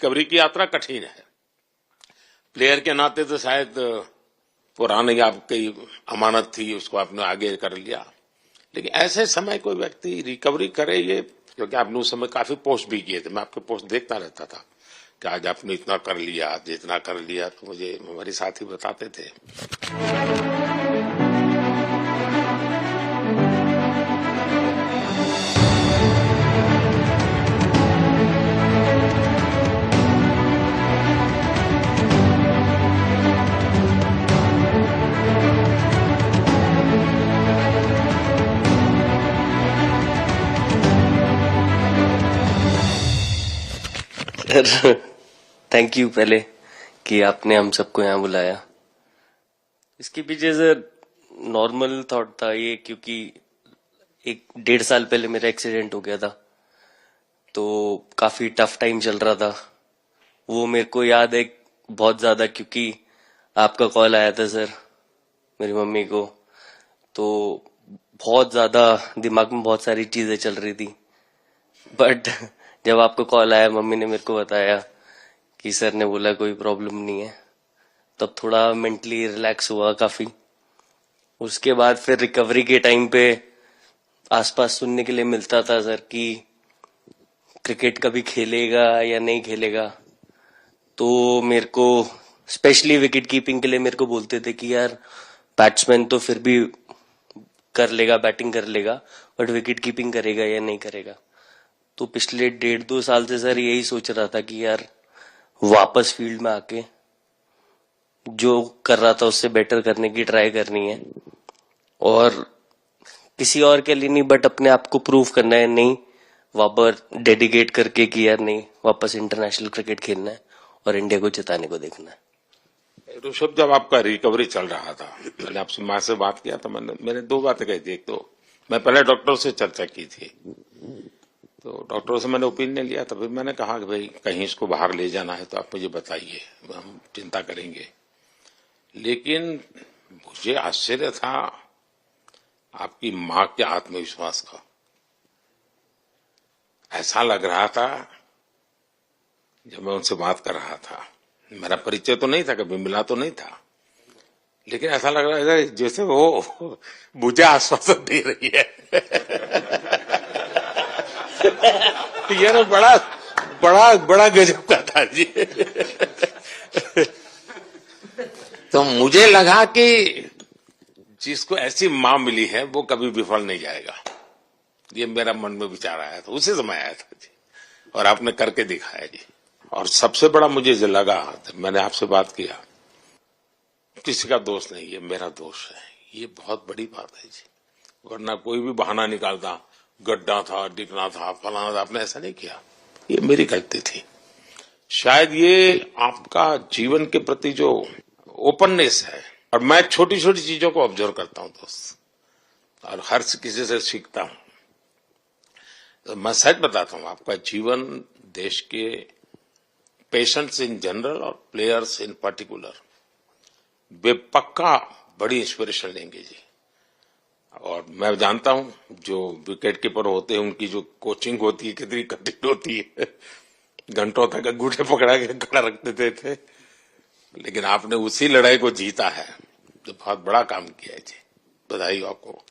Recovery की यात्रा कठिन है। प्लेयर के नाते तो शायद पुरानी आपकी अमानत थी, उसको आपने आगे कर लिया, लेकिन ऐसे समय कोई व्यक्ति रिकवरी करे, ये क्योंकि आपने उस समय काफी पोस्ट भी किए थे, मैं आपके पोस्ट देखता रहता था कि आज आपने इतना कर लिया, आज इतना कर लिया, तो मुझे हमारे साथी बताते थे। सर थैंक यू पहले कि आपने हम सबको यहाँ बुलाया। इसके पीछे सर नॉर्मल थॉट था ये, क्योंकि 1-1.5 साल पहले मेरा एक्सीडेंट हो गया था, तो काफी टफ टाइम चल रहा था। वो मेरे को याद है बहुत ज्यादा, क्योंकि आपका कॉल आया था सर मेरी मम्मी को, तो बहुत ज्यादा दिमाग में बहुत सारी चीजें चल रही थी। बट जब आपको कॉल आया, मम्मी ने मेरे को बताया कि सर ने बोला कोई प्रॉब्लम नहीं है, तब थोड़ा मेंटली रिलैक्स हुआ काफी। उसके बाद फिर रिकवरी के टाइम पे आसपास सुनने के लिए मिलता था सर कि क्रिकेट कभी खेलेगा या नहीं खेलेगा, तो मेरे को स्पेशली विकेट कीपिंग के लिए मेरे को बोलते थे कि यार बैट्समैन तो फिर भी कर लेगा, बैटिंग कर लेगा, बट विकेट कीपिंग करेगा या नहीं करेगा। तो पिछले 1.5-2 साल से सर यही सोच रहा था कि यार वापस फील्ड में आके जो कर रहा था उससे बेटर करने की ट्राई करनी है, और किसी और के लिए नहीं बट अपने आप को प्रूव करना है, नहीं वापस डेडिकेट करके कि यार नहीं वापस इंटरनेशनल क्रिकेट खेलना है और इंडिया को जिताने को देखना है। ऋषभ, जब आपका रिकवरी चल रहा था, मैंने आपसे माँ से बात किया तो मैंने 2 बातें कही थी। एक तो मैं पहले डॉक्टर से चर्चा की थी, तो डॉक्टरों से मैंने ओपिनियन लिया, तो फिर मैंने कहा कि भाई कहीं इसको बाहर ले जाना है तो आप मुझे बताइए, हम चिंता करेंगे। लेकिन मुझे आश्चर्य था आपकी माँ के आत्मविश्वास का। ऐसा लग रहा था जब मैं उनसे बात कर रहा था, मेरा परिचय तो नहीं था, कभी मिला तो नहीं था, लेकिन ऐसा लग रहा था जैसे वो मुझे आश्वासन दे रही है। ये ना बड़ा बड़ा बड़ा गजब का था जी। तो मुझे लगा कि जिसको ऐसी मां मिली है वो कभी विफल नहीं जाएगा, ये मेरा मन में विचार आया था, उसी समय आया था जी, और आपने करके दिखाया जी। और सबसे बड़ा मुझे जो लगा, मैंने आपसे बात किया, किसी का दोष नहीं, ये मेरा दोष है, ये बहुत बड़ी बात है जी। वरना कोई भी बहाना निकालता, गड्ढा था, डिगना था, फलाना था, आपने ऐसा नहीं किया, ये मेरी गलती थी। शायद ये आपका जीवन के प्रति जो ओपननेस है, और मैं छोटी छोटी चीजों को ऑब्जर्व करता हूं दोस्त, और हर किसी से सीखता हूं। तो मैं सच बताता हूं, आपका जीवन देश के पेशेंट्स इन जनरल और प्लेयर्स इन पर्टिकुलर वे पक्का बड़ी इंस्पिरेशन लेंगे जी। और मैं जानता हूं जो विकेट कीपर होते हैं उनकी जो कोचिंग होती है कितनी कठिन होती है, घंटों तक अंगूठे पकड़ा के खड़ा रख देते थे, लेकिन आपने उसी लड़ाई को जीता है, तो बहुत बड़ा काम किया है जी, बधाई आपको।